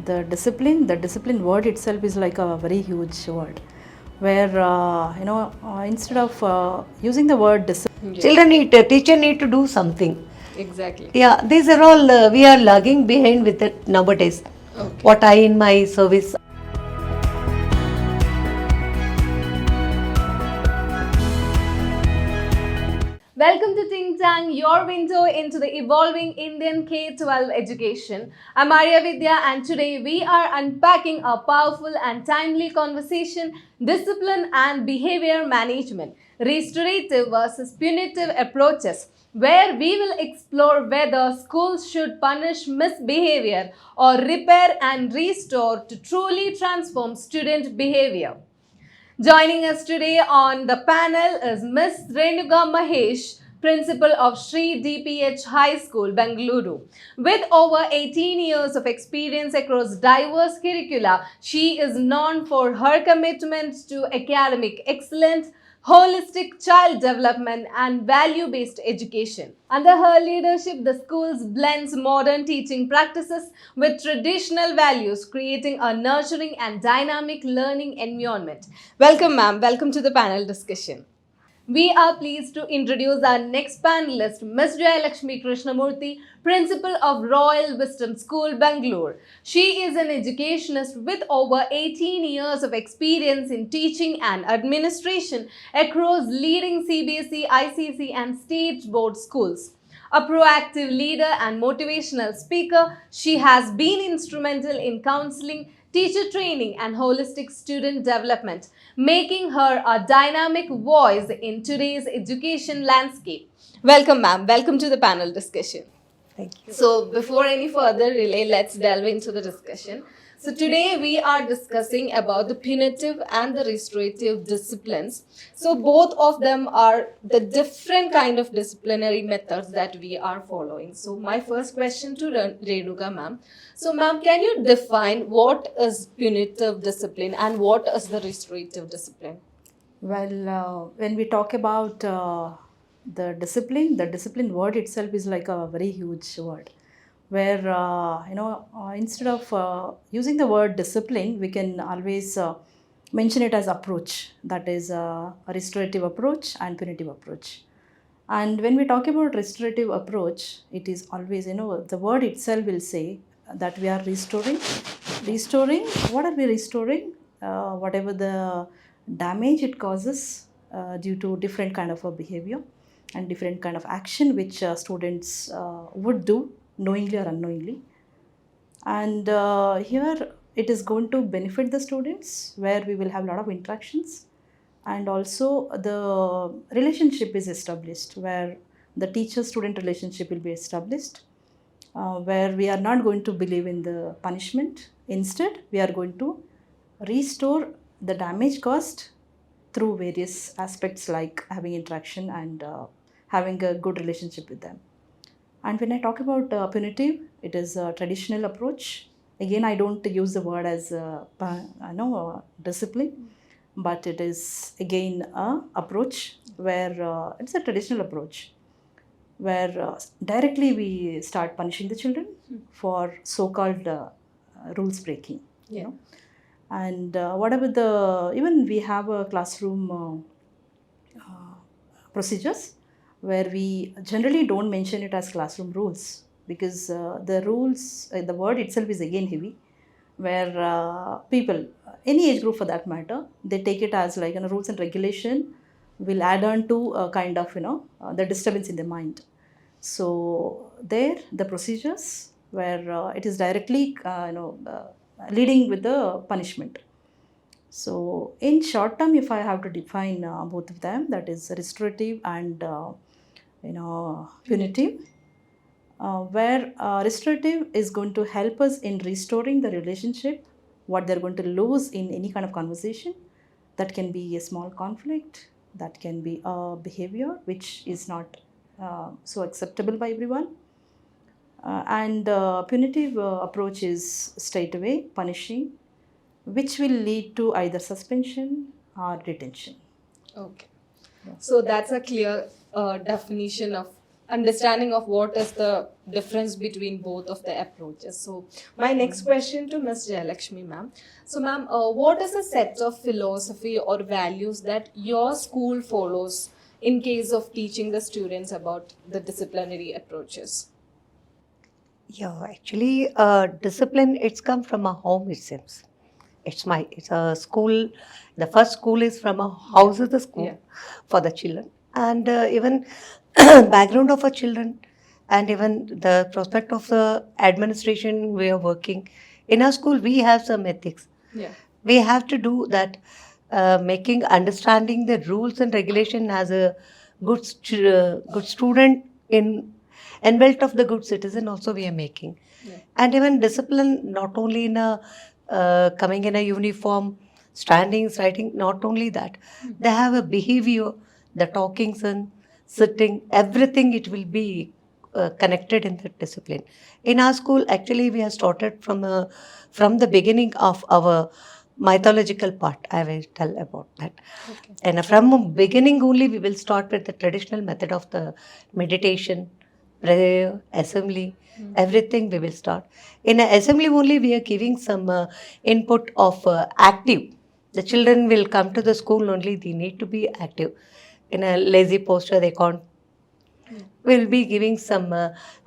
the discipline word itself is like a very huge word, where instead of using the word discipline, teacher need to do something. Exactly. Yeah, these are all we are lagging behind with it nowadays. Okay. What I in my service. Welcome to Think Tank, your window into the evolving Indian K-12 education. I'm Arya Vidya, and today we are unpacking a powerful and timely conversation: discipline and behavior management, restorative versus punitive approaches, where we will explore whether schools should punish misbehavior or repair and restore to truly transform student behavior. Joining us today on the panel is Miss Renuka Mahesh, Principal of Shree DPH High School, Bengaluru. With over 18 years of experience across diverse curricula, she is known for her commitment to academic excellence, holistic child development, and value-based education. Under her leadership, the school blends modern teaching practices with traditional values, creating a nurturing and dynamic learning environment. Welcome, ma'am. Welcome to the panel discussion. We are pleased to introduce our next panelist, Ms. Jayalakshmi Krishnamurthy, Principal of Royal Wisdom School, Bengaluru. She is an educationist with over 18 years of experience in teaching and administration across leading CBSE, ICSE, and state board schools. A proactive leader and motivational speaker, she has been instrumental in counseling, teacher training, and holistic student development, making her a dynamic voice in today's education landscape. Welcome, ma'am. Welcome to the panel discussion. Thank you. So, before any further delay, let's delve into the discussion. So, today we are discussing about the punitive and the restorative disciplines. So, both of them are the different kind of disciplinary methods that we are following. So, my first question to Renuka, ma'am. So, ma'am, can you define what is punitive discipline and what is the restorative discipline? well, when we talk about the discipline word itself is like a very huge word, where instead of using the word discipline, we can always mention it as approach, that is a restorative approach and punitive approach. And when we talk about restorative approach, it is always, the word itself will say that we are restoring. What are we restoring? Whatever the damage it causes due to different kind of a behavior and different kind of action which students would do knowingly or unknowingly. And here it is going to benefit the students, where we will have a lot of interactions, and also the relationship is established, where the teacher-student relationship will be established, where we are not going to believe in the punishment. Instead, we are going to restore the damage caused through various aspects like having interaction and having a good relationship with them. And when I talk about punitive, it is a traditional approach. Again, I don't use the word as discipline, but it is again a approach where it's a traditional approach, where directly we start punishing the children for so-called rules breaking. Yeah. You know, and whatever the, even we have a classroom procedures where we generally don't mention it as classroom rules, because the rules, the word itself is again heavy, where people, any age group for that matter, they take it as like rules and regulation will add on to kind of the disturbance in the mind. So there the procedures where it is directly leading with the punishment. So in short term, if I have to define both of them, that is restorative and punitive, where restorative is going to help us in restoring the relationship, what they're going to lose in any kind of conversation. That can be a small conflict, that can be a behavior which is not so acceptable by everyone. And punitive approach is straight away punishing, which will lead to either suspension or detention. Okay. So that's a clear definition of understanding of what is the difference between both of the approaches. So my next question to Ms. Jayalakshmi ma'am. So ma'am, what is a set of philosophy or values that your school follows in case of teaching the students about the disciplinary approaches? Yeah, actually, discipline, it's come from a home, it seems. It's a school. The first school is from a house of the school Yeah. for the children. And even background of our children and even the prospect of the administration we are working. In our school, we have some ethics. Yeah. We have to do that, making understanding the rules and regulation as a good student in and belt of the good citizen also we are making. Yeah. And even discipline not only in a coming in a uniform, standing, writing, not only that, they have a behavior, the talkings and sitting, everything it will be connected in the discipline. In our school, actually, we have started from the beginning of our mythological part. I will tell about that. Okay. And from beginning only, we will start with the traditional method of the meditation, prayer, assembly, everything we will start. In an assembly only, we are giving some input of active. The children will come to the school only, they need to be active. In a lazy posture, they can't. We'll be giving some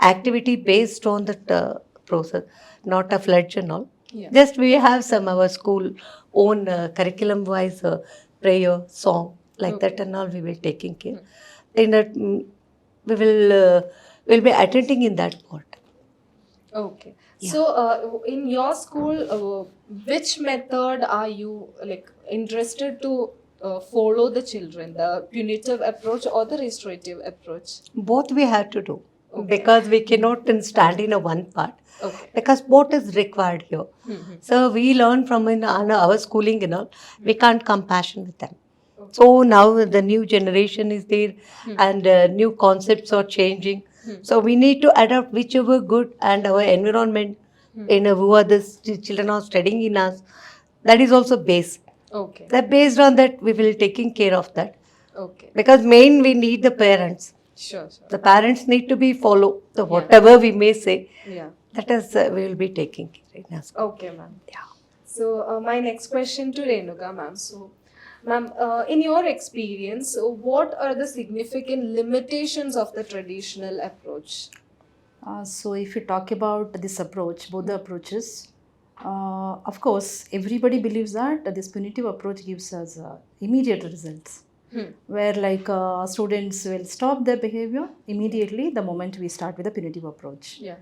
activity based on that process, not a fledged and all. Yeah. Just we have some our school own curriculum wise prayer, song, like that Okay. and all we will taking care. In that we will be attending in that part. Okay. Yeah. So, in your school, which method are you like interested to follow the children, the punitive approach or the restorative approach? Both we have to do. Okay. Because we cannot stand in a one part. Okay. Because both is required here. So we learn from in our schooling and all, we can't compassion with them. So now the new generation is there and new concepts are changing. So we need to adapt whichever good and our environment in who are the children are studying in us. That is also base. Okay. That based on that we will taking care of that. Okay. Because main we need the parents. Sure. Sure. The parents need to be follow the whatever we may say. Yeah. That is we will be taking care in us. Okay, ma'am. Yeah. So, my next question to Renuka, ma'am. So, ma'am, in your experience, what are the significant limitations of the traditional approach? So if you talk about this approach, both the approaches, of course, everybody believes that this punitive approach gives us immediate results. Where like students will stop their behavior immediately the moment we start with the punitive approach. Yeah.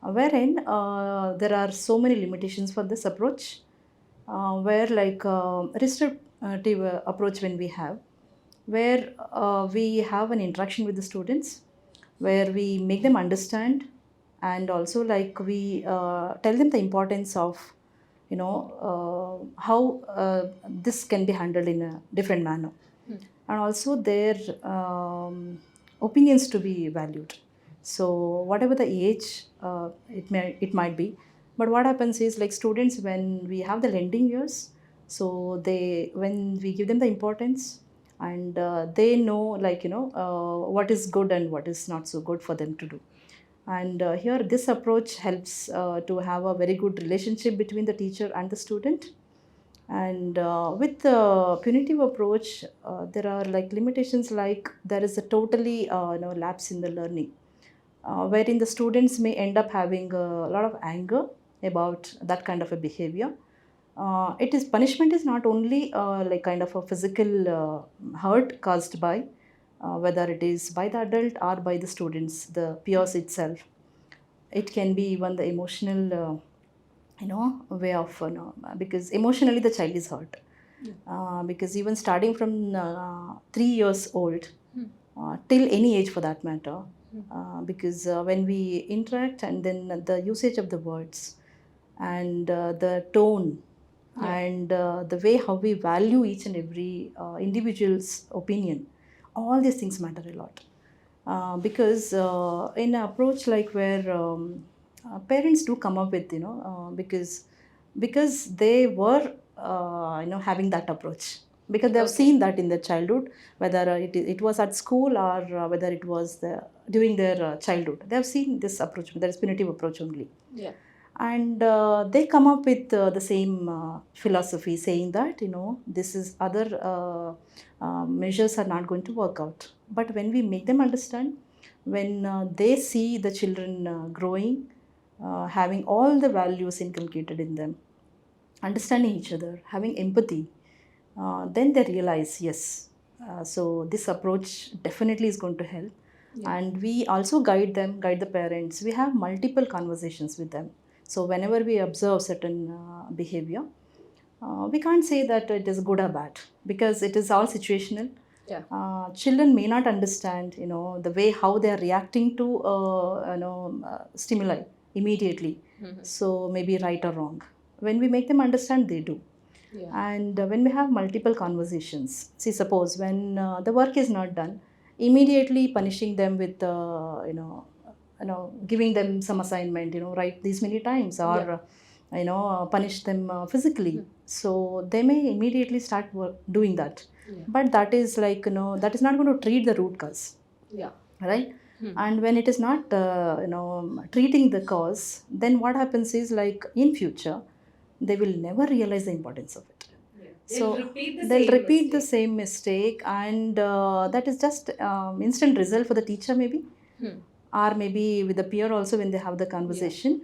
Wherein there are so many limitations for this approach, where like restorative approach when we have, where we have an interaction with the students, where we make them understand, and also like we tell them the importance of how this can be handled in a different manner, and also their opinions to be valued. So whatever the age it might be, but what happens is like students when we have the lending years, so they when we give them the importance, and they know like what is good and what is not so good for them to do. And here this approach helps to have a very good relationship between the teacher and the student. And with the punitive approach, there are like limitations, like there is a totally lapse in the learning, wherein the students may end up having a lot of anger about that kind of a behavior. It is punishment is not only like kind of a physical hurt caused by whether it is by the adult or by the students, the peers itself. It can be even the emotional way of because emotionally the child is hurt, because even starting from 3 years old till any age for that matter, because when we interact and then the usage of the words and the tone and the way how we value each and every individual's opinion, all these things matter a lot. Because in an approach like where parents do come up with because they were having that approach because they have seen that in their childhood, whether it was at school or whether it was during their childhood. They have seen this approach, that is punitive approach only. Yeah. And they come up with the same philosophy, saying that this is other measures are not going to work out. But when we make them understand, when they see the children growing, having all the values inculcated in them, understanding each other, having empathy, then they realize, yes, so this approach definitely is going to help. And we also guide the parents. We have multiple conversations with them. So whenever we observe certain behavior, we can't say that it is good or bad, because it is all situational. Children may not understand, the way how they are reacting to, stimuli immediately. So maybe right or wrong. When we make them understand, they do. And when we have multiple conversations, see, suppose when the work is not done, immediately punishing them with, giving them some assignment, write these many times, or punish them physically. So they may immediately start doing that. But that is like, that is not going to treat the root cause. Right? And when it is not, treating the cause, then what happens is, like, in future, they will never realize the importance of it. So they'll repeat the same mistake, and that is just instant result for the teacher maybe, or maybe with the peer also when they have the conversation.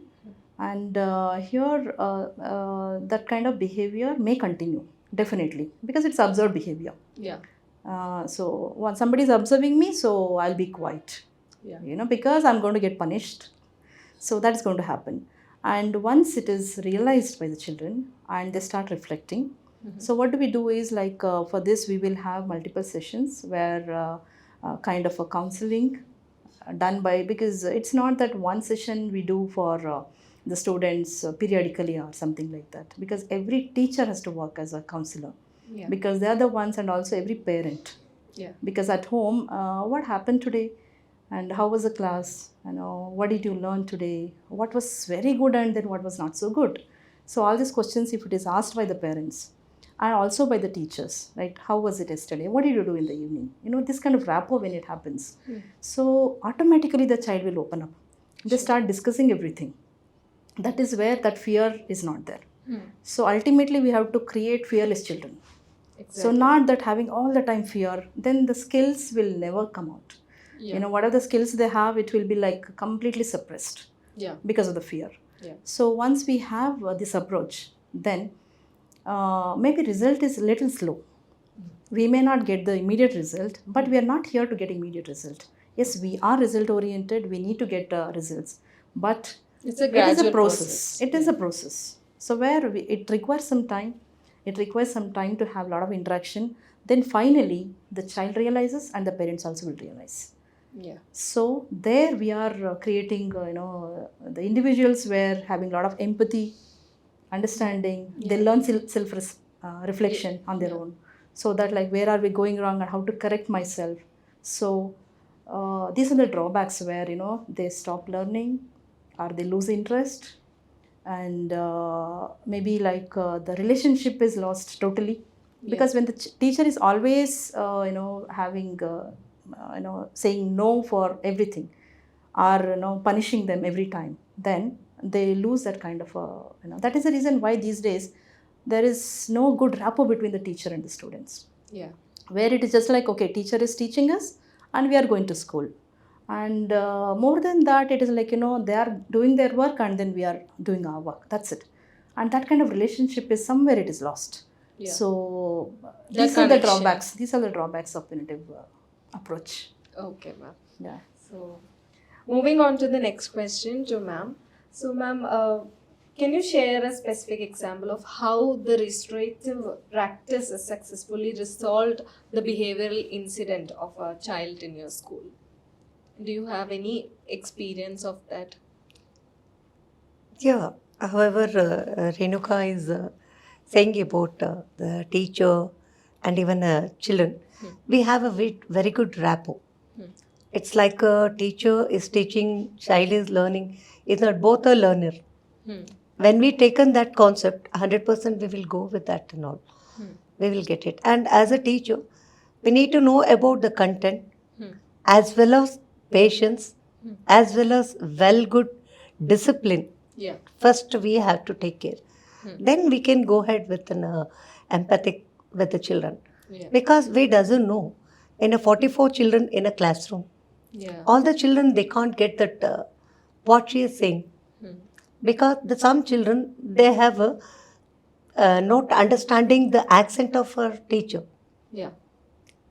And here that kind of behavior may continue, definitely, because it's observed behavior. So once somebody is observing me, so I'll be quiet, because I'm going to get punished. So that is going to happen. And once it is realized by the children and they start reflecting, so what do we do is, like, for this we will have multiple sessions where kind of a counseling done by, because it's not that one session we do for the students periodically or something like that, because every teacher has to work as a counselor, because they are the ones, and also every parent, because at home, what happened today, and how was the class, what did you learn today, what was very good and then what was not so good. So all these questions, if it is asked by the parents and also by the teachers, right, how was it yesterday, what did you do in the evening, this kind of rapport, when it happens, so automatically the child will open up. They start discussing everything. That is where that fear is not there. So ultimately we have to create fearless children. So not that having all the time fear, then the skills will never come out. Whatever the skills they have, it will be like completely suppressed because of the fear. So once we have this approach, then maybe result is a little slow. We may not get the immediate result, but we are not here to get immediate result. Yes, we are result oriented, we need to get results, but it is a process. It is a process. So where it requires some time. It requires some time to have a lot of interaction. Then finally, the child realizes and the parents also will realize. So there we are creating, the individuals were having a lot of empathy, understanding. They learn self-reflection on their own. So that, like, where are we going wrong and how to correct myself. So these are the drawbacks where, they stop learning or they lose interest. And maybe like the relationship is lost totally, because when the teacher is always having saying no for everything, or punishing them every time, then they lose that kind of that is the reason why these days there is no good rapport between the teacher and the students, where it is just like, okay, teacher is teaching us and we are going to school. And more than that, it is like, they are doing their work and then we are doing our work. That's it. And that kind of relationship is somewhere it is lost. So these are the drawbacks. These are the drawbacks of punitive approach. Okay, ma'am. Yeah. So moving on to the next question to ma'am. So ma'am, can you share a specific example of how the restorative practice has successfully resolved the behavioral incident of a child in your school? Do you have any experience of that? Yeah. However, Renuka is saying about the teacher and even children. We have a very good rapport. It's like a teacher is teaching, child is learning. It's not both a learner. When we taken that concept, 100% we will go with that and all. we will get it. And as a teacher, we need to know about the content Hmm. as well as patience, as well as well good discipline. Yeah. First, we have to take care. Then we can go ahead with an empathic with the children. Yeah. Because we doesn't know, in a 44 children in a classroom, Yeah. all the children, they can't get that what she is saying. Because some children, they have a not understanding the accent of her teacher. Yeah.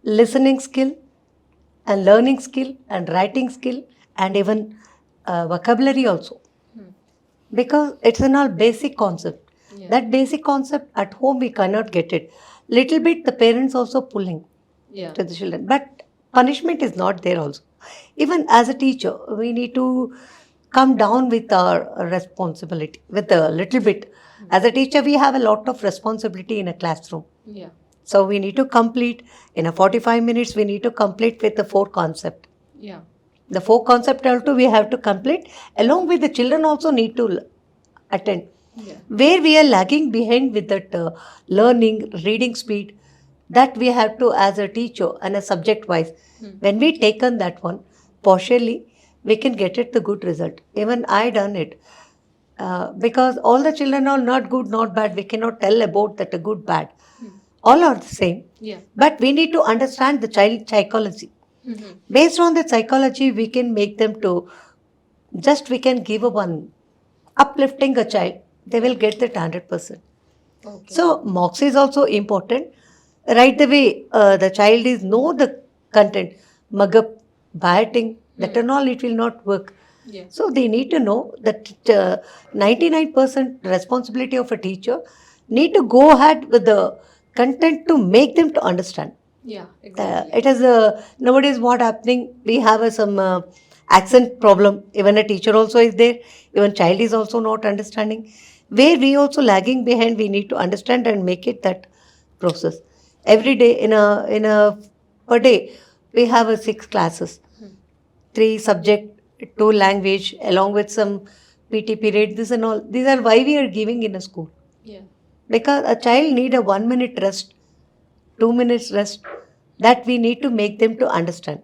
Listening skill and learning skill and writing skill and even vocabulary also. Because it's an all basic concept. Yeah. That basic concept at home we cannot get it. Little bit the parents also pulling Yeah. to the children. But punishment is not there also. Even as a teacher, we need to come down with our responsibility, with a little bit. As a teacher, we have a lot of responsibility in a classroom. Yeah. So we need to complete, in a 45 minutes, we need to complete with the 4 concept. Yeah. The 4 concept also we have to complete. Along with the children also need to attend. Yeah. Where we are lagging behind with that learning, reading speed, that we have to, as a teacher and a subject wise, when we taken that one, partially, we can get it the good result. Even I done it. Because all the children are not good, not bad. We cannot tell about that a good, bad. All are the same. Yeah. But we need to understand the child psychology. Based on the psychology, we can make them to, just we can give a one uplifting a child, they will get that 100%. Okay. So mocks is also important. Right the way the child is know the content, mug up, biting, that and all, it will not work. Yeah. So they need to know that 99% responsibility of a teacher need to go ahead with the content to make them to understand. Yeah. Exactly. It is nowadays what happening. We have some accent problem. Even a teacher also is there. Even child is also not understanding. Where we also lagging behind, we need to understand and make it that process. Every day in a per day, we have 6 classes, 3 subject, 2 language, along with some PT period. This and all. These are why we are giving in a school. Yeah. Because a child need a 1 minute rest, 2 minutes rest, that we need to make them to understand.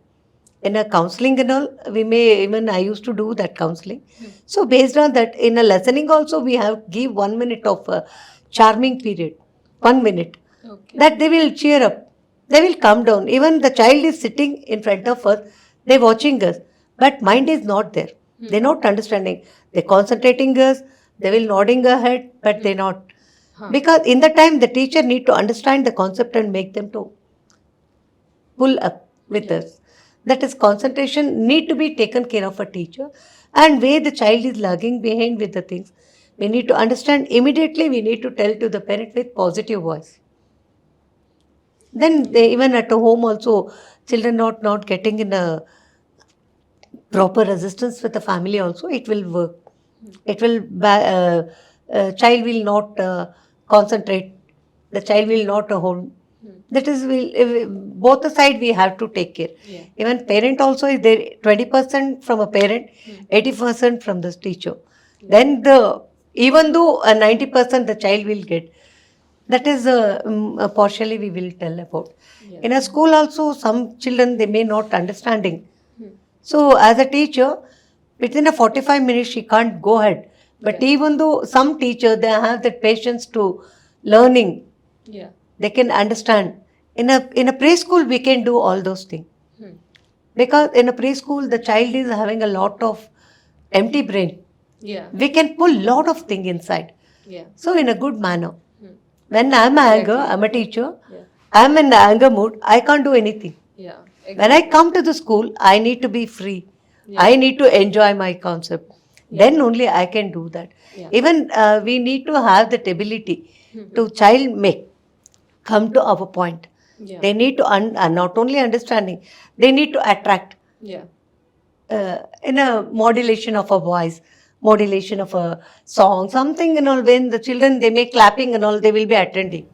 In a counseling and all, we may, even I used to do that counseling. So based on that, in a lessoning also, we have give 1 minute of a charming period, 1 minute, Okay. that they will cheer up, they will calm down. Even the child is sitting in front of us, they watching us, but mind is not there. They're not understanding. They're concentrating us, they will nodding their head, but they're not. Because in the time, the teacher need to understand the concept and make them to pull up with us. That is, concentration need to be taken care of a teacher. And where the child is lagging behind with the things, we need to understand immediately. We need to tell to the parent with positive voice. Then they, even at home also, children not getting in a proper resistance with the family also, it will work. It will child will not concentrate. The child will not hold. That is, both the side we have to take care. Yeah. Even parent also is there. 20% from a parent, 80% from the teacher. Then even though 90% the child will get. That is partially we will tell about. Yeah. In a school also, some children, they may not understanding. So as a teacher, within a 45 minutes she can't go ahead. But even though some teacher, they have that patience to learning, Yeah. they can understand. In a preschool, we can do all those things. Because in a preschool, the child is having a lot of empty brain. Yeah. We can pull lot of things inside. Yeah. So in a good manner. When I'm anger, I'm a teacher, I'm in the anger mood, I can't do anything. Yeah. When I come to the school, I need to be free. I need to enjoy my concept. Then only I can do that. Yeah. Even we need to have that ability to child make come to our point. Yeah. They need to not only understanding, they need to attract Yeah. in a modulation of a voice, modulation of a song, something and all. When the children, they make clapping and all, they will be attending.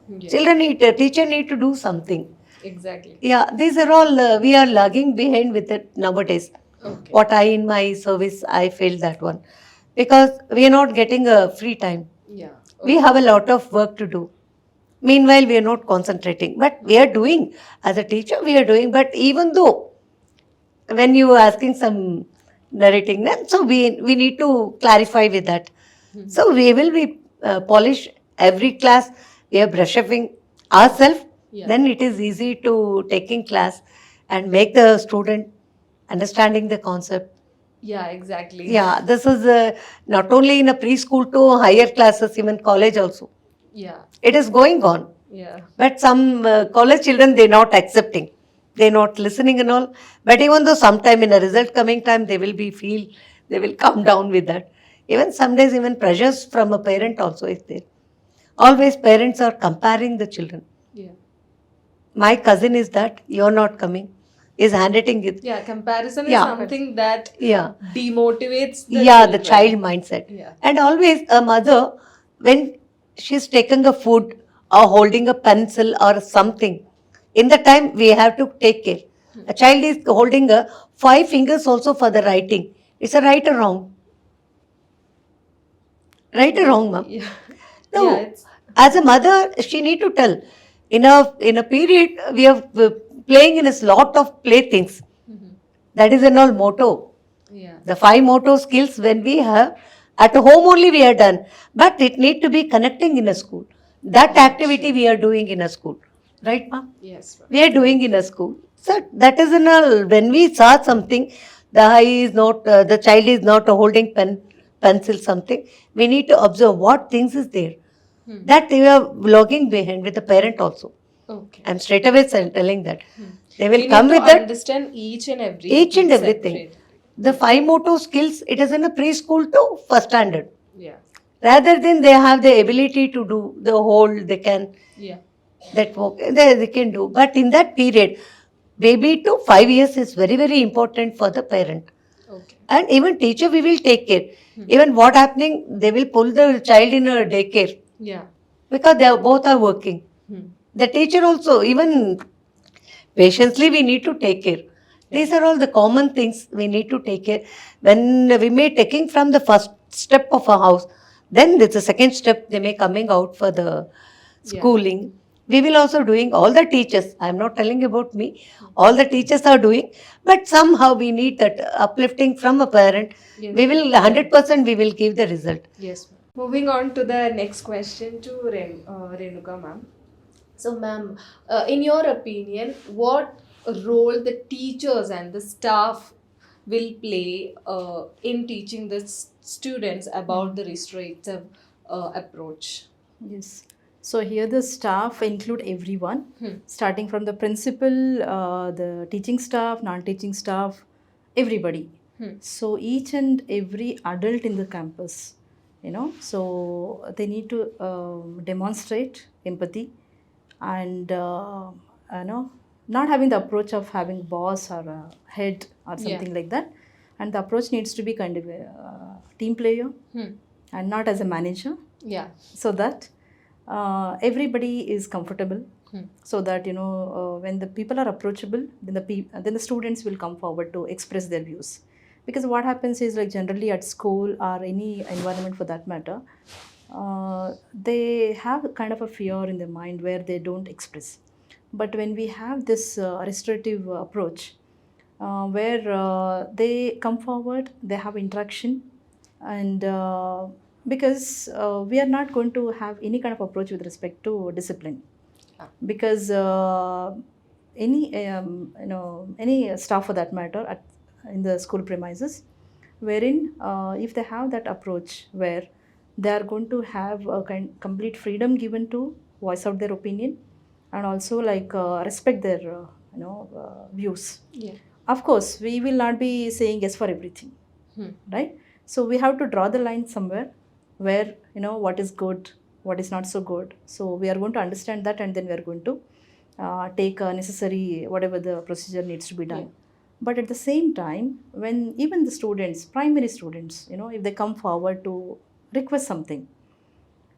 Yeah. Children need, teacher need to do something. Exactly. Yeah, these are all, we are lagging behind with it nowadays. Okay. What I, in my service, I feel that one. Because we are not getting a free time. Yeah. We have a lot of work to do. Meanwhile, we are not concentrating. But we are doing, as a teacher, we are doing. But even though, when you are asking some narrating, then so we need to clarify with that. So we will be polish every class. We are brush upping ourselves. Yeah. Then it is easy to taking class and make the student understanding the concept. Yeah, exactly. Yeah, this is not only in a preschool to higher classes, even college also. Yeah. It is going on. Yeah. But some college children, they're not accepting. They're not listening and all. But even though sometime in a result coming time, they will they will come down with that. Even some days, even pressures from a parent also is there. Always parents are comparing the children. Yeah. My cousin is that, you're not coming. Is handwriting it. Yeah, comparison is Yeah. something that Yeah. demotivates the The children. child mindset. Yeah. And always a mother, when she's taking a food or holding a pencil or something, in the time we have to take care. A child is holding 5 fingers also for the writing. It's a right or wrong? Right or wrong, ma'am? Yeah. No. Yeah, it's, As a mother, she need to tell. In a period, we are playing in a lot of playthings. That is an all motto. yeah. The 5 motor skills when we have, at home only we are done, but it need to be connecting in a school. That activity we are doing in a school, right, ma'am? Yes. We are doing in a school. So that is in a, when we saw something, the eye is not, the child is not holding pencil something. We need to observe what things is there. That we are logging behind with the parent also. Okay. I'm straight away telling that. They will We come need to with that. understand each and every Each and everything. separate. The 5 motor skills, it is in a preschool to first standard. Yeah. Rather than they have the ability to do the whole, they can, Yeah. that work, they can do. But in that period, baby to 5 years is very, very important for the parent. Okay. And even teacher, we will take care. Even what happening, they will pull the child in a daycare Yeah. because they are, both are working. The teacher also, even patiently, we need to take care. These are all the common things we need to take care. When we may taking from the first step of a house, then there's a second step, they may coming out for the schooling. We will also doing, all the teachers, I'm not telling about me, all the teachers are doing, but somehow we need that uplifting from a parent. Yes. We will 100% we will give the result. Yes, ma'am. Moving on to the next question to Renuka, ma'am. So, ma'am, in your opinion, what role the teachers and the staff will play in teaching the students about the restorative approach? Yes. So here the staff include everyone, starting from the principal, the teaching staff, non-teaching staff, everybody. So each and every adult in the campus, so they need to demonstrate empathy and not having the approach of having boss or a head or something like that. And the approach needs to be kind of a team player and not as a manager. Yeah. So that everybody is comfortable, so that when the people are approachable, then the students will come forward to express their views. Because what happens is, like, generally at school or any environment for that matter, they have kind of a fear in their mind where they don't express. But when we have this restorative approach, where they come forward, they have interaction, and because we are not going to have any kind of approach with respect to discipline, because any staff for that matter in the school premises, wherein if they have that approach where they are going to have a complete freedom given to voice out their opinion, and also like respect their views. Yeah. Of course, we will not be saying yes for everything, right? So we have to draw the line somewhere where what is good, what is not so good. So we are going to understand that, and then we are going to take necessary whatever the procedure needs to be done. But at the same time, when even the students, primary students, if they come forward to request something,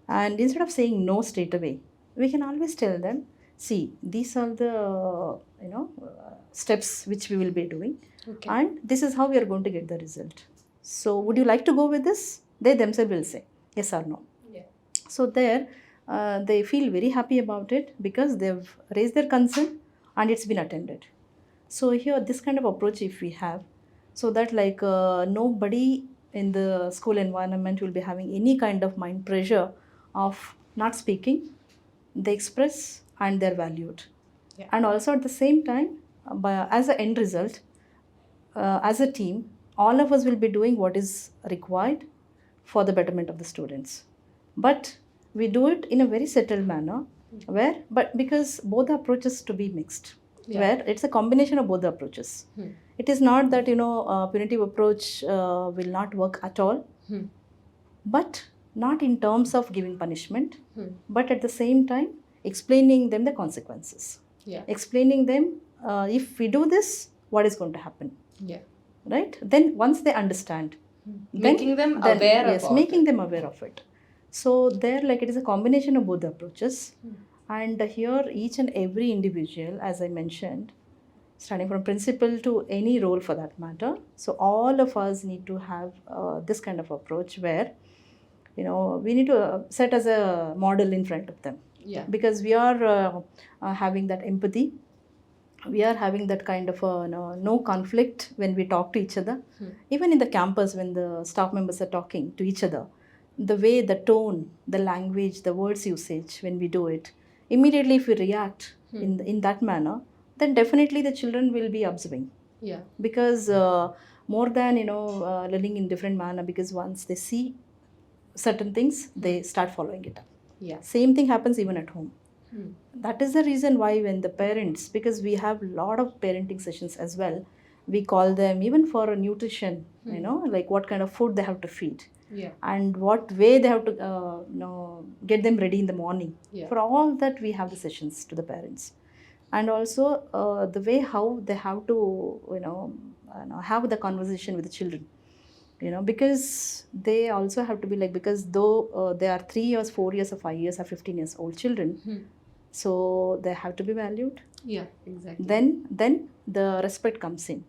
and instead of saying no straight away, we can always tell them, see, these are the steps which we will be doing, and this is how we are going to get the result. So would you like to go with this? They themselves will say yes or no. Yeah. So there, they feel very happy about it because they've raised their concern and it's been attended. So here, this kind of approach if we have, so that like nobody in the school environment will be having any kind of mind pressure of not speaking, they express and they're valued. Yeah. And also at the same time, as an end result, as a team, all of us will be doing what is required for the betterment of the students. But we do it in a very settled manner, where, but because both the approaches to be mixed, where it's a combination of both the approaches. It is not that, punitive approach will not work at all, but not in terms of giving punishment, but at the same time explaining them the consequences. Explaining them, if we do this, what is going to happen. Right? Then once they understand, Making them aware yes, about making them aware of it. So there, like, it is a combination of both the approaches. And here each and every individual, as I mentioned, starting from principal to any role for that matter, so all of us need to have this kind of approach where, we need to set as a model in front of them. Because we are having that empathy, we are having that kind of no conflict when we talk to each other. Even in the campus, when the staff members are talking to each other, the way, the tone, the language, the words usage, when we do it, immediately if we react in that manner, then definitely the children will be observing. Because more than learning in different manner, because once they see certain things, they start following it up. Same thing happens even at home. That is the reason why when the parents, because we have a lot of parenting sessions as well, we call them even for nutrition, like what kind of food they have to feed, and what way they have to get them ready in the morning. For all that, we have the sessions to the parents. And also the way how they have to have the conversation with the children, because they also have to be like, because though they are 3 years, 4 years or 5 years or 15 years old children, so they have to be valued. Exactly. Then the respect comes in,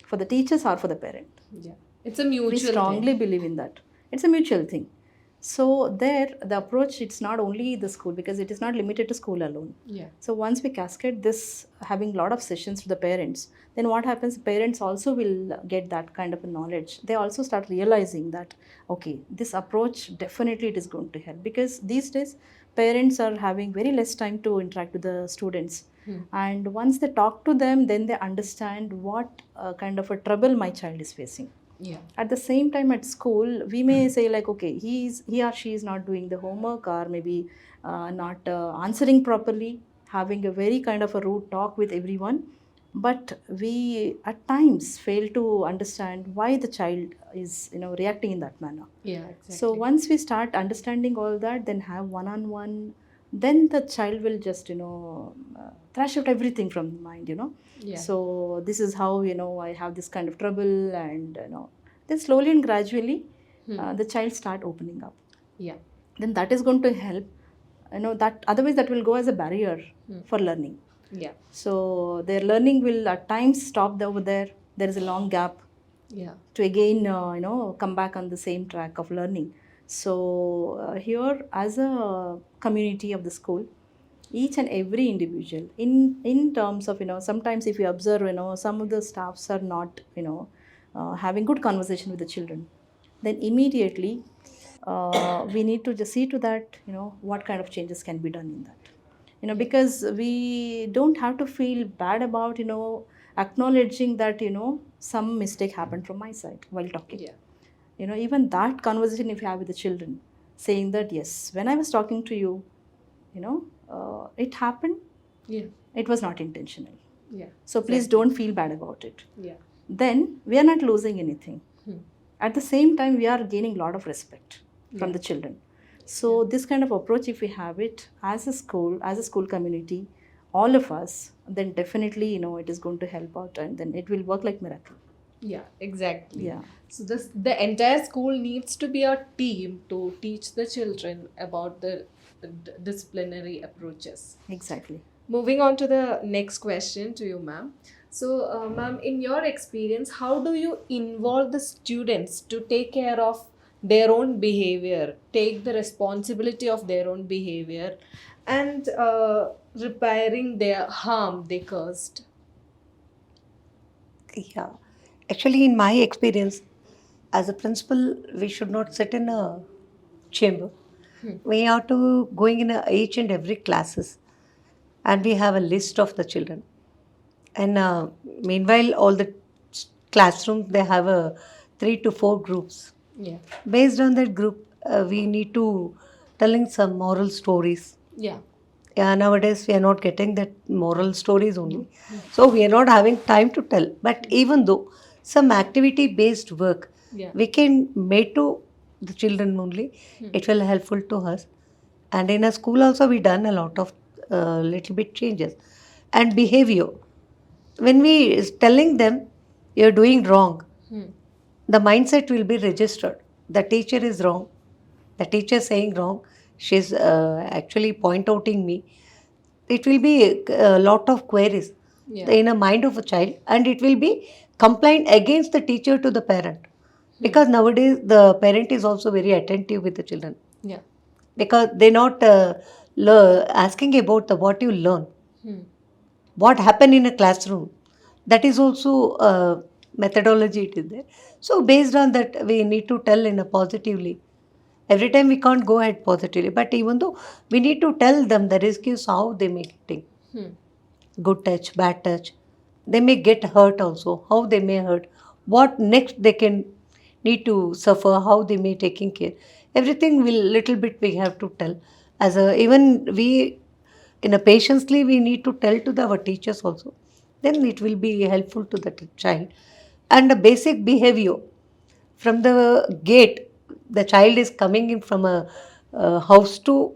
for the teachers or for the parent. It's a mutual We strongly believe in that. It's a mutual thing. So there, the approach, it's not only the school, because it is not limited to school alone. So once we cascade this, having a lot of sessions to the parents, then what happens, parents also will get that kind of a knowledge. They also start realizing that, okay, this approach, definitely it is going to help. Because these days, parents are having very less time to interact with the students. And once they talk to them, then they understand what kind of a trouble my child is facing. At the same time, at school, we may say like, okay, he or she is not doing the homework, or maybe not answering properly, having a very kind of a rude talk with everyone. But we at times fail to understand why the child is reacting in that manner. Exactly. So once we start understanding all that, then have one-on-one, then the child will just thrash out everything from the mind. So this is how I have this kind of trouble, and then slowly and gradually the child start opening up. Then that is going to help. That otherwise that will go as a barrier for learning. So their learning will at times stop over there. There is a long gap to again come back on the same track of learning. So here, as a community of the school, each and every individual, in terms of sometimes if you observe some of the staffs are not having good conversation with the children, then immediately we need to just see to that what kind of changes can be done in that. Because we don't have to feel bad about acknowledging that some mistake happened from my side while talking. Even that conversation if you have with the children, saying that yes, when I was talking to you, it happened, it was not intentional, so please don't feel bad about it. Then we are not losing anything. At the same time, we are gaining a lot of respect from the children. So this kind of approach, if we have it as a school community, all of us, then definitely it is going to help out, and then it will work like miracle. Exactly. So the entire school needs to be a team to teach the children about the disciplinary approaches. Exactly. Moving on to the next question to you, ma'am. So, ma'am, in your experience, how do you involve the students to take care of their own behavior, take the responsibility of their own behavior, and repairing their harm they caused. Yeah. Actually, in my experience, as a principal, we should not sit in a chamber. We have to going in each and every classes, and we have a list of the children. And meanwhile, all the classrooms they have a 3 to 4 groups. Yeah. Based on that group, we need to telling some moral stories. Yeah. Yeah, nowadays we are not getting that moral stories only. So we are not having time to tell. But even though some activity based work Yeah. we can make to the children only, it will helpful to us. And in a school also we done a lot of little bit changes. And behavior. When we is telling them you're doing wrong, the mindset will be registered. The teacher is wrong. The teacher saying wrong. She's actually point outing me. It will be a lot of queries Yeah. in a mind of a child, and it will be complaint against the teacher to the parent. Because nowadays the parent is also very attentive with the children. Yeah. Because they're not asking about the what you learn, what happened in a classroom. That is also methodology it is there. So based on that, we need to tell in a positively. Every time we can't go ahead positively, but even though we need to tell them the risk is how they make it. Good touch, bad touch. They may get hurt also. How they may hurt. What next they can need to suffer. How they may taking care. Everything will little bit we have to tell. As a even we in a patiently we need to tell to our teachers also. Then it will be helpful to the child. And the basic behavior from the gate, the child is coming in from a house to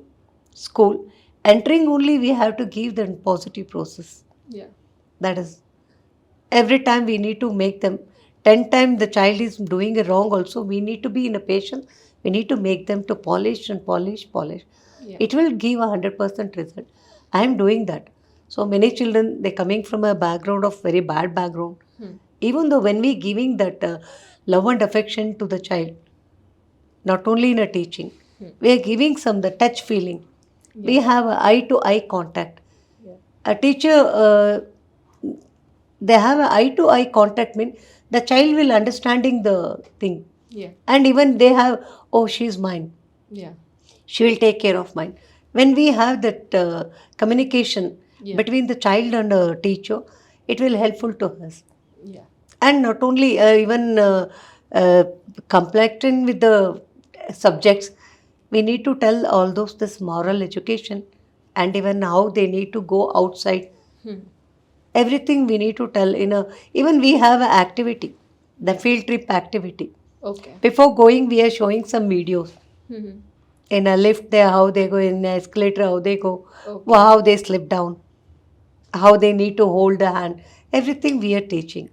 school. Entering only we have to give them positive process. Yeah. That is every time we need to make them 10 times the child is doing a wrong also we need to be in a patient. We need to make them to polish and polish. Yeah. It will give 100% result. I am doing that. So many children they coming from a background of very bad background. Even though when we giving that love and affection to the child, not only in a teaching, we are giving some the touch feeling. We have a eye to eye contact. Yeah. A teacher, they have a eye to eye contact mean the child will understanding the thing. Yeah. And even they have, oh, she's mine. Yeah. She will take care of mine. When we have that communication between the child and teacher, it will helpful to us. Yeah. And not only even completing with the subjects, we need to tell all those this moral education and even how they need to go outside. Everything we need to tell in a even we have an activity, the field trip activity. Okay. Before going, we are showing some videos. In a lift, there how they go, in an escalator how they go, Okay. how they slip down, how they need to hold the hand. Everything we are teaching.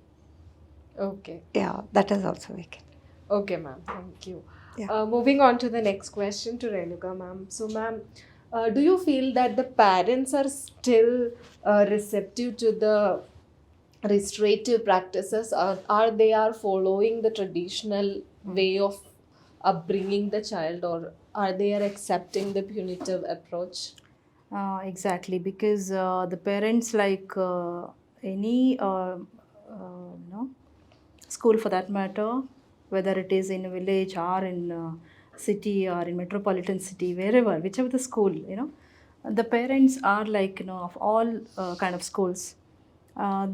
Okay. Yeah, that is also we can. Okay, ma'am. Thank you. Yeah. Moving on to the next question to Renuka, ma'am. So, ma'am, do you feel that the parents are still receptive to the restorative practices, or are they are following the traditional way of upbringing the child, or are they are accepting the punitive approach? Exactly, because the parents, like any school for that matter, whether it is in a village or in city or in metropolitan city, wherever, whichever the school, the parents are like, of all kind of schools,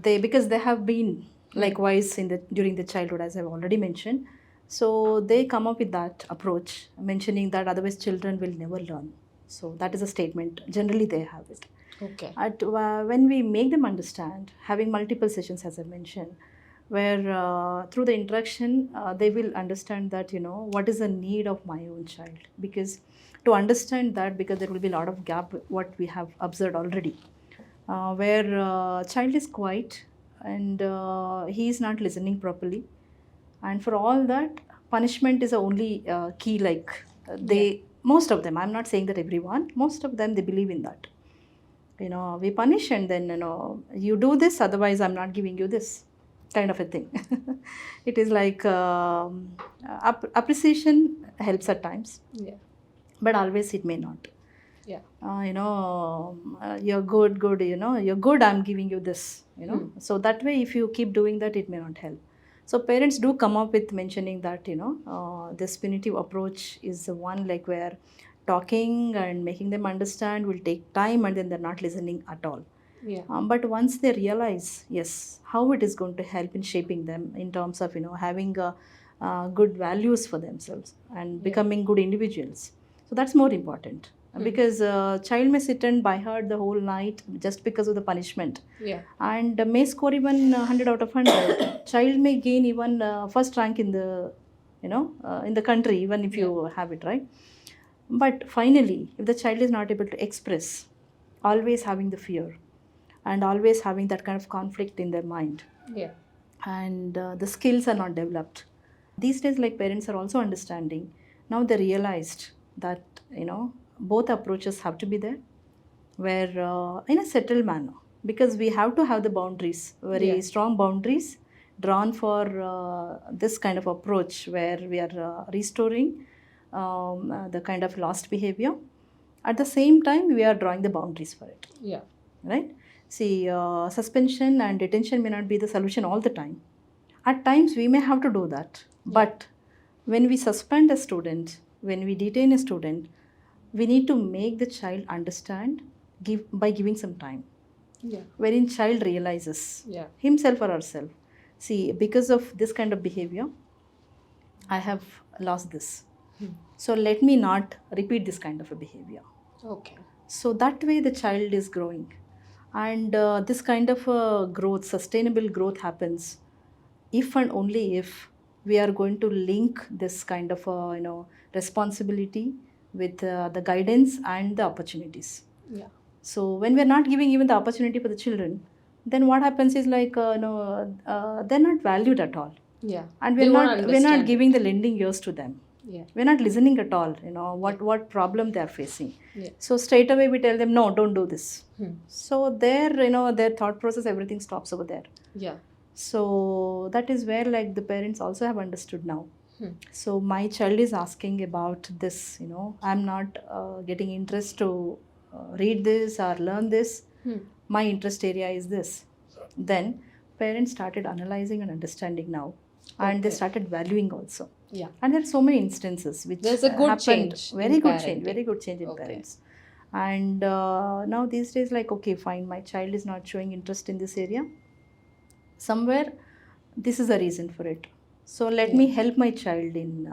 they, because they have been likewise in the during the childhood, as I've already mentioned. So they come up with that approach, mentioning that otherwise children will never learn. So that is a statement. Generally, they have it. Okay. When we make them understand, having multiple sessions, as I mentioned, where through the interaction, they will understand that, what is the need of my own child. Because to understand that, because there will be a lot of gap, what we have observed already, where child is quiet and he is not listening properly. And for all that, punishment is the only key, like they, most of them, I'm not saying that everyone, most of them, they believe in that. We punish and then, you do this, otherwise I'm not giving you this. kind of a thing. It is like appreciation helps at times, Yeah. but always it may not. Yeah. You're good, you're good, I'm giving you this, So that way, if you keep doing that, it may not help. So parents do come up with mentioning that, this punitive approach is the one like where talking and making them understand will take time and then they're not listening at all. Yeah. But once they realize, yes, how it is going to help in shaping them in terms of, having good values for themselves and becoming good individuals. So that's more important. Because child may sit and by heart the whole night just because of the punishment. Yeah. And may score even 100 out of 100. Child may gain even first rank in the, in the country, even if you have it, right? But finally, if the child is not able to express, always having the fear and always having that kind of conflict in their mind, Yeah. and the skills are not developed. These days, like parents are also understanding. Now they realized that, both approaches have to be there, where in a settled manner, because we have to have the boundaries, very strong boundaries drawn for this kind of approach where we are restoring the kind of lost behavior. At the same time, we are drawing the boundaries for it. Yeah. Right? See, suspension and detention may not be the solution all the time. At times, we may have to do that. But when we suspend a student, when we detain a student, we need to make the child understand by giving some time. Yeah. Wherein child realizes himself or herself. See, because of this kind of behavior, I have lost this. So let me not repeat this kind of a behavior. Okay. So that way the child is growing. And this kind of growth, sustainable growth happens if and only if we are going to link this kind of responsibility with the guidance and the opportunities. Yeah. So when we're not giving even the opportunity for the children, then what happens is like they're not valued at all. Yeah. And They won't we're not understand giving the lending ears to them. Yeah. We're not listening at all, what problem they're facing. Yeah. So straight away we tell them, no, don't do this. So their thought process, everything stops over there. Yeah. So that is where like the parents also have understood now. So my child is asking about this, I'm not getting interest to read this or learn this. My interest area is this. Then parents started analyzing and understanding now. And they started valuing also. Yeah. And there are so many instances which There's a good happened. change Very in good change. parenting. Very good change in parents. And now these days, like, okay, fine, my child is not showing interest in this area. Somewhere, this is the reason for it. So let me help my child in,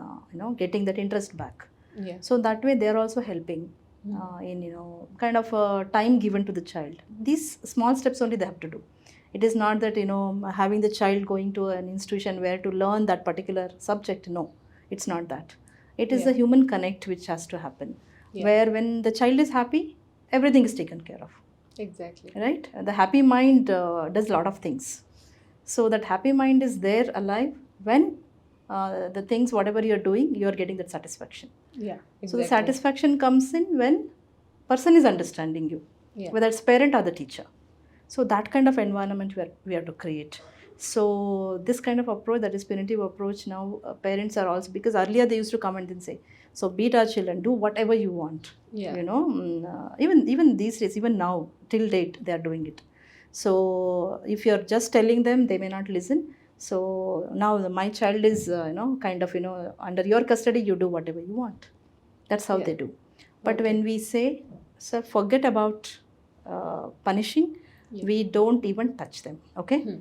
getting that interest back. Yeah. So that way, they are also helping in, kind of time given to the child. These small steps only they have to do. It is not that, having the child going to an institution where to learn that particular subject. No, it's not that. It is the human connect which has to happen. Where when the child is happy, everything is taken care of. Exactly. Right? The happy mind does a lot of things. So that happy mind is there alive when the things, whatever you're doing, you're getting that satisfaction. Yeah. Exactly. So the satisfaction comes in when person is understanding you, whether it's parent or the teacher. So that kind of environment we have to create. So this kind of approach, that is punitive approach, now parents are also, because earlier they used to come and then say, so beat our children, do whatever you want. Yeah. Even these days, even now, till date, they are doing it. So if you're just telling them, they may not listen. So now my child is, under your custody, you do whatever you want. That's how they do. But when we say, sir, forget about punishing, we don't even touch them, okay?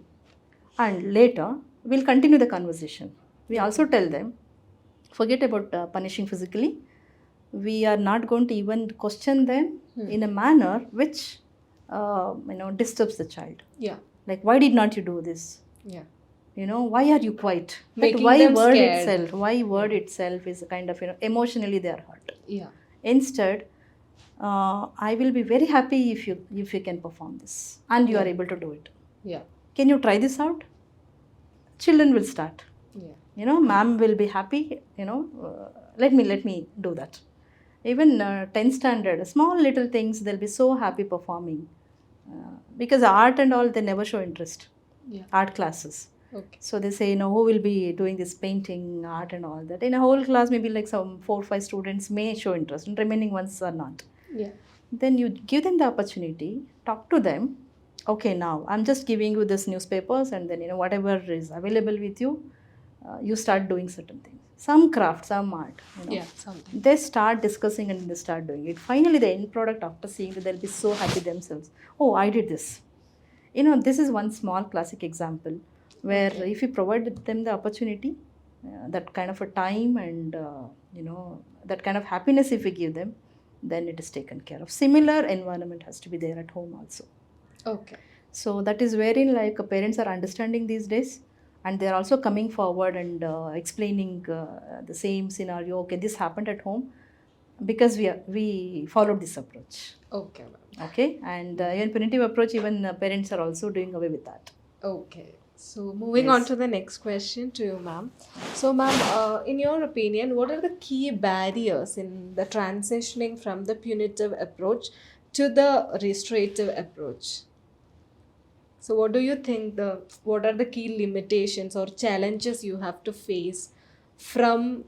And later, we'll continue the conversation. We also tell them, forget about punishing physically. We are not going to even question them in a manner which, disturbs the child. Yeah. Like, why did not you do this? Yeah. Why are you quiet? Making why them word scared. itself? Why word itself is a kind of, emotionally they are hurt. Yeah. Instead, I will be very happy if you can perform this and you are able to do it. Yeah. Can you try this out? Children will start. Yeah. Ma'am will be happy. Let me do that. Even 10th standard, small little things, they'll be so happy performing. Because art and all, they never show interest. Yeah. Art classes. Okay. So they say, who will be doing this painting, art, and all that. In a whole class, maybe like some 4 or 5 students may show interest, and remaining ones are not. Yeah. Then you give them the opportunity, talk to them. Okay, now I'm just giving you this newspapers, and then whatever is available with you, you start doing certain things. Some craft, some art. Yeah, something. They start discussing and they start doing it. Finally, the end product, after seeing it, they'll be so happy themselves. Oh, I did this. This is one small classic example where if you provide them the opportunity, that kind of a time and that kind of happiness, if we give them, then it is taken care of. Similar environment has to be there at home also. Okay. So that is wherein like parents are understanding these days, and they are also coming forward and explaining the same scenario. Okay, this happened at home because we followed this approach. Okay, ma'am. Okay, and even punitive approach, even parents are also doing away with that. Okay. So moving on to the next question to you, ma'am. So, ma'am, in your opinion, what are the key barriers in the transitioning from the punitive approach to the restorative approach? So, what do you think what are the key limitations or challenges you have to face from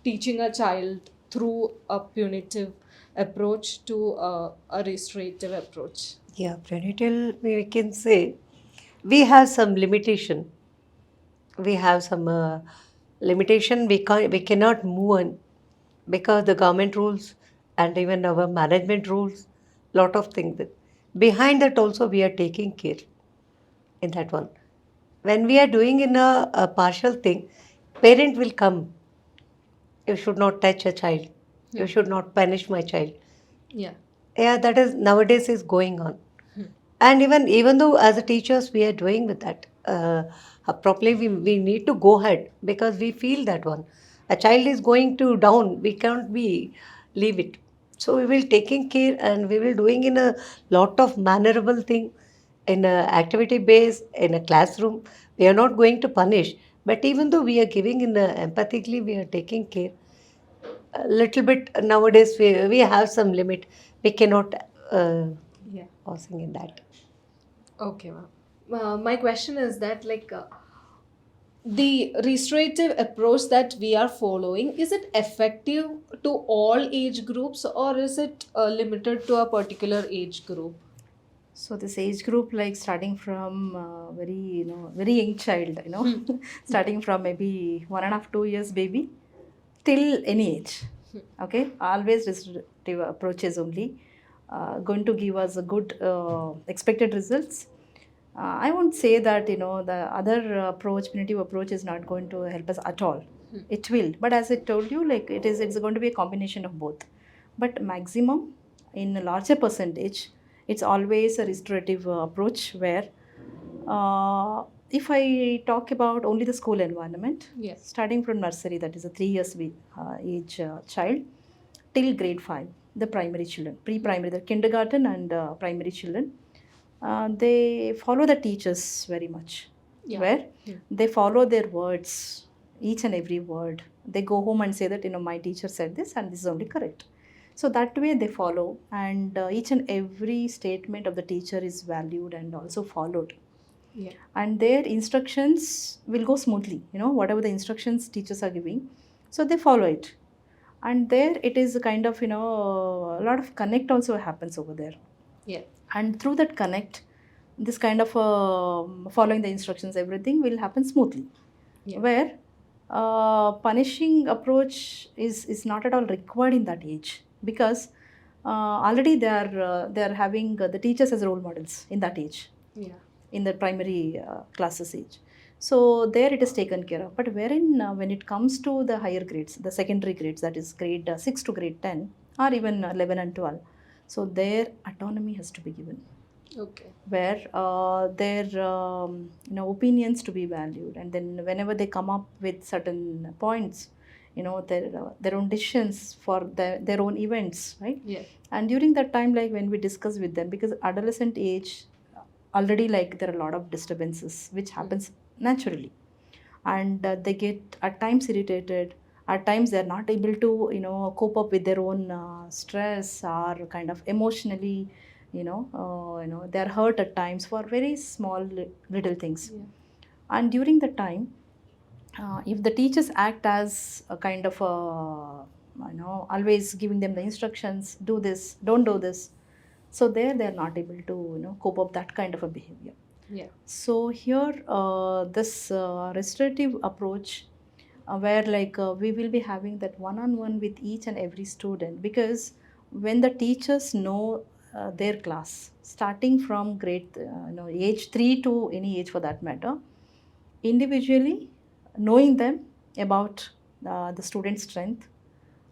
teaching a child through a punitive approach to a restorative approach? Yeah, prenatal, we can say we have some limitation. We have some limitation. We cannot move on because the government rules and even our management rules, lot of things. Behind that also we are taking care in that one. When we are doing in a partial thing, parent will come. You should not touch a child. Yeah. You should not punish my child. Yeah. Yeah, that is nowadays is going on. And even though as a teachers we are doing with that properly, we need to go ahead because we feel that one. A child is going to down, we can't be leave it. So we will taking care and we will doing in a lot of mannerable thing in a activity base in a classroom. We are not going to punish, but even though we are giving in a empathically, we are taking care a little bit. Nowadays we have some limit. We cannot Yeah. passing in that. Okay, ma'am. My question is that the restorative approach that we are following, is it effective to all age groups or is it limited to a particular age group? So this age group, like starting from very young child, starting from maybe 1.5 to 2 years baby till any age. Okay, always restorative approaches only going to give us a good expected results. I won't say that the other approach, punitive approach, is not going to help us at all. It will, but as I told you, like it's going to be a combination of both. But maximum, in a larger percentage, it's always a restorative approach where if I talk about only the school environment, Yes. starting from nursery, that is a 3 years age child, till grade 5, the primary children, pre-primary, the kindergarten and primary children, they follow the teachers very much. Yeah. Where they follow their words, each and every word. They go home and say that my teacher said this and this is only correct. So that way they follow, and each and every statement of the teacher is valued and also followed. Yeah. And their instructions will go smoothly, whatever the instructions teachers are giving, so they follow it. And there it is a kind of a lot of connect also happens over there. Yeah. And through that connect, this kind of following the instructions, everything will happen smoothly. Yeah. Where punishing approach is not at all required in that age, because already they are having the teachers as role models in that age. Yeah. In the primary classes age. So there it is taken care of. But wherein when it comes to the higher grades, the secondary grades, that is grade 6 to grade 10 or even 11 and 12, so their autonomy has to be given. Okay. Where their opinions to be valued, and then whenever they come up with certain points, their own decisions for their own events, right? Yeah. And during that time, like when we discuss with them, because adolescent age, already like there are a lot of disturbances which happens naturally, and they get at times irritated, at times they are not able to cope up with their own stress, or kind of emotionally they are hurt at times for very small little things. Yeah. And during the time, if the teachers act as a kind of a, always giving them the instructions, do this, don't do this, so there they are not able to cope up that kind of a behavior. Yeah. So here, this restorative approach, where we will be having that one-on-one with each and every student, because when the teachers know their class, starting from grade, age 3 to any age for that matter, individually knowing them about the student's strength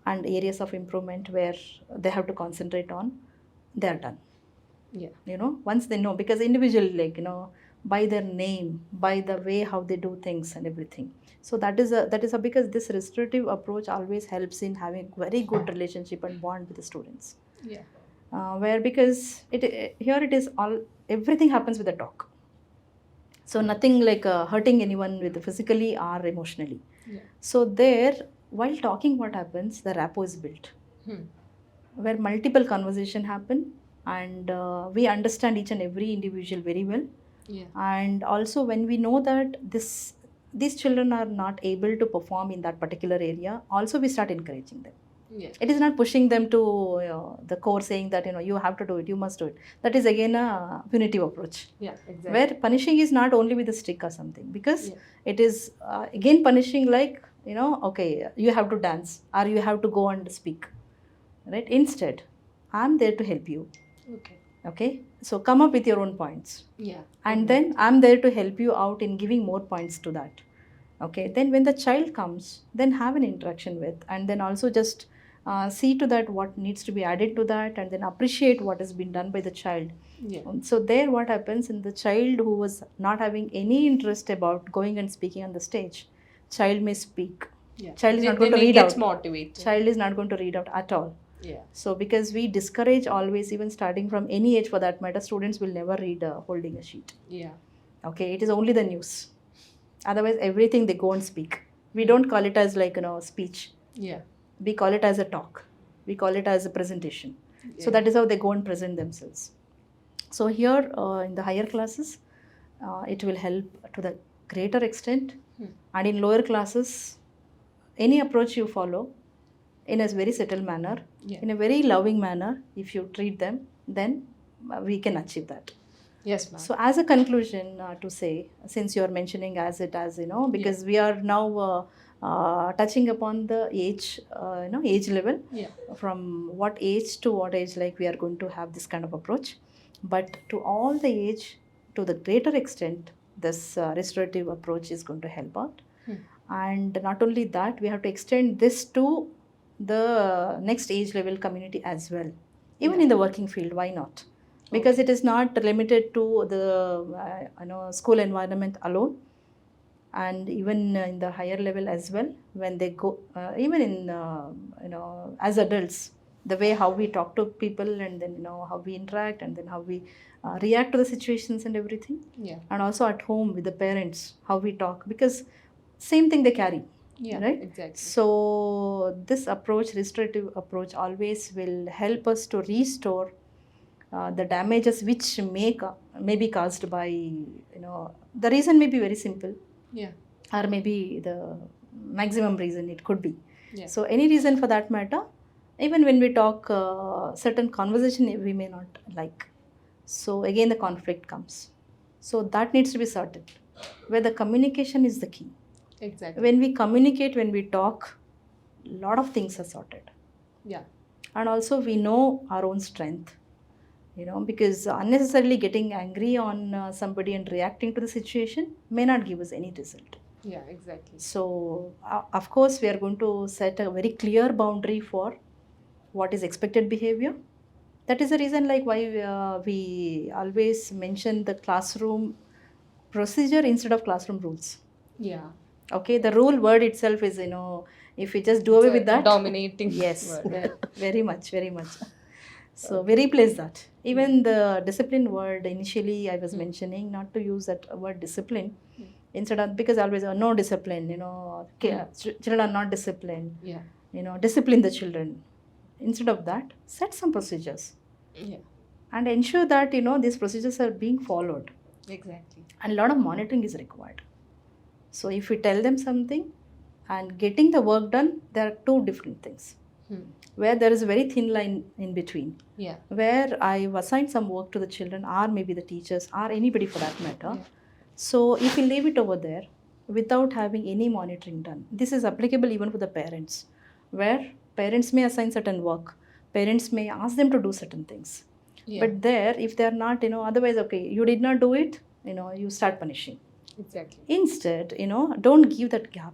and areas of improvement where they have to concentrate on, they are done. Yeah. Once they know, because individually, by their name, by the way how they do things and everything. So that is a because this restorative approach always helps in having very good relationship and bond with the students. Yeah. Where because here it is all, everything happens with a talk. So nothing like hurting anyone with physically or emotionally. Yeah. So there, while talking, what happens? The rapport is built, where multiple conversation happen, and we understand each and every individual very well. Yeah. And also when we know that these children are not able to perform in that particular area, also we start encouraging them. Yeah. It is not pushing them to the core, saying that you have to do it, you must do it. That is again a punitive approach. Yeah, exactly. Where punishing is not only with a stick or something, because Yeah. it is again punishing like okay, you have to dance or you have to go and speak, right? Instead, I'm there to help you. Okay, so come up with your own points. Yeah. And then I'm there to help you out in giving more points to that. Okay, then when the child comes, then have an interaction with, and then also just see to that what needs to be added to that, and then appreciate what has been done by the child. Yeah. So there what happens, in the child who was not having any interest about going and speaking on the stage, child may speak. Yeah. Child is not going to read gets out. motivated. Child is not going to read out at all. Yeah. So because we discourage always, even starting from any age for that matter, students will never read holding a sheet. Yeah. Okay, it is only the news. Otherwise, everything they go and speak. We don't call it as like speech. Yeah. We call it as a talk. We call it as a presentation. So Yeah. that is how they go and present themselves. So here in the higher classes, it will help to the greater extent. And in lower classes, any approach you follow in a very settled manner, Yeah. in a very loving manner, if you treat them, then we can achieve that. Yes, ma'am. So as a conclusion to say, since you are mentioning as because we are now touching upon the age, age level, Yeah. from what age to what age, like we are going to have this kind of approach. But to all the age, to the greater extent, this restorative approach is going to help out. And not only that, we have to extend this to the next age level community as well. Even in the working field, why not? Because it is not limited to the school environment alone, and even in the higher level as well, when they go even in as adults, the way how we talk to people, and then how we interact, and then how we react to the situations and everything. Yeah. And also at home with the parents, how we talk, because same thing they carry. Yeah. Right? Exactly. So this approach, restorative approach, always will help us to restore the damages which may be caused by the reason may be very simple. Yeah. Or maybe the maximum reason it could be. Yeah. So any reason for that matter, even when we talk certain conversation we may not like. So again the conflict comes. So that needs to be sorted, where the communication is the key. Exactly. When we communicate, when we talk, a lot of things are sorted. Yeah. And also we know our own strength, because unnecessarily getting angry on somebody and reacting to the situation may not give us any result. Yeah, exactly. So of course we are going to set a very clear boundary for what is expected behavior. That is the reason like why we always mention the classroom procedure instead of classroom rules. Yeah. Okay, the rule word itself is, if we just do away with that. Dominating. Yes, word. very much, very much. So we replace that. Even the discipline word, initially I was mentioning not to use that word discipline. Instead of, because always no discipline, children are not disciplined. Yeah. Discipline the children. Instead of that, set some procedures. Yeah. And ensure that, these procedures are being followed. Exactly. And a lot of monitoring is required. So if we tell them something and getting the work done, there are two different things. Where there is a very thin line in between. Yeah. Where I've assigned some work to the children or maybe the teachers or anybody for that matter. So if we leave it over there without having any monitoring done, this is applicable even for the parents, where parents may assign certain work, parents may ask them to do certain things. But there, if they are not, otherwise, okay, you did not do it, you start punishing. Exactly. Instead, don't give that gap.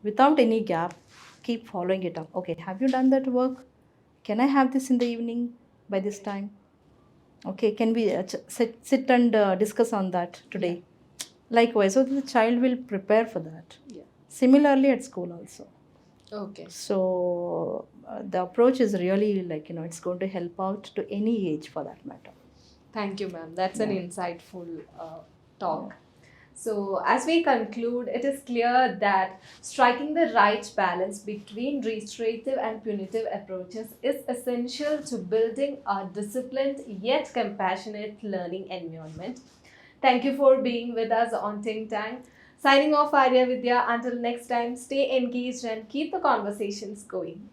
Without any gap, keep following it up. Okay, have you done that work? Can I have this in the evening by this time? Okay, can we sit and discuss on that today? Likewise, so the child will prepare for that. Similarly at school also. Okay. So the approach is really like, it's going to help out to any age for that matter. Thank you, ma'am. That's an insightful talk. So, as we conclude, it is clear that striking the right balance between restorative and punitive approaches is essential to building a disciplined yet compassionate learning environment. Thank you for being with us on Think Tank. Signing off, Arya Vidya. Until next time, stay engaged and keep the conversations going.